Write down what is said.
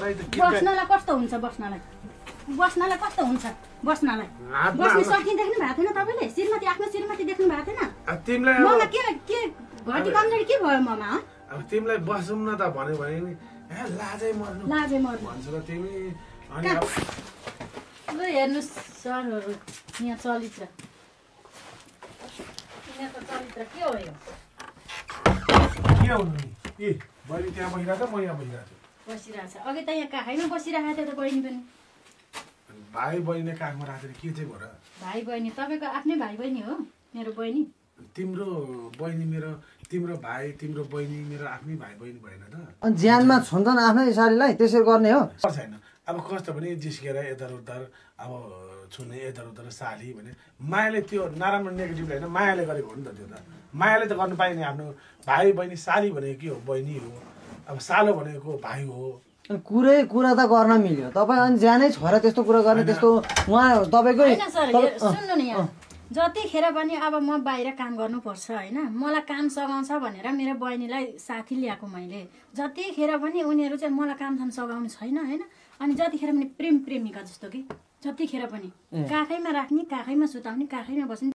बस्नलाई कस्तो हुन्छ बस्नलाई कस्तो हुन्छ बस्नलाई बस्न सकिँदैन भएको थिएन तपाईले श्रीमती आफ्नो श्रीमती देख्नु भएको थिएन तिमीलाई ममा के घटी कमजोरी के भयो ममा अब तिमीलाई बसौँ न त भन्यो भने नि लाजै मर्नु भन्छ त तिमी अनि ल हेर्नुस् सरहरु यहाँ चरित्र के हो यो के हुनु नि ए बहिनी त्यहाँ बसिरहेको छ म यहाँ बसिरहेको छ अघि त यहाँ काखैमा बसिरहेको थियो त बहिनी पनि भाइ बहिनी काखमा राखेर के चाहिँ भयो र भाइ बहिनी तपाईको आफ्नै भाइ बहिनी हो मेरो बहिनी तिम्रो बहिनी मेरो तिम्रो भाइ तिम्रो बहिनी मेरो आफ्नै भाइ बहिनी भएन त अनि ज्यानमा छन् आफ्नै सारीलाई त्यसरी गर्ने हो छैन अब कस्तो भने जिस्केर यता उता अब छुने यता उता साली भने मायाले त्यो नराम्रो नेगेटिभ होइन मायाले गरेको हो नि त त्यो त मायाले त गर्नु पाइने आफ्नो भाइ बहिनी साली भनेको के हो बहिनी हो अब सालो भनेको भाइ हो कुरा त गर्न मिल्यो तपाईँ अनि ज्यानै छोरा त्यस्तो कुरा गर्ने त्यस्तो उहाँ तपाईँकै सुन्नु नि यहाँ जतिखेर पनि अब म बाहिर काम गर्नुपर्छ होइन मलाई काम सघाउँछ भनेर मेरो बहिनीलाई साथी ल्याएको मैले जतिखेर पनि उनीहरू चाहिँ मलाई काम सघाउनु छैन होइन अनि जतिखेर पनि प्रेमिका जस्तो कि जतिखेर पनि काखैमा राख्ने काखैमा सुताउने काखैमा बस्ने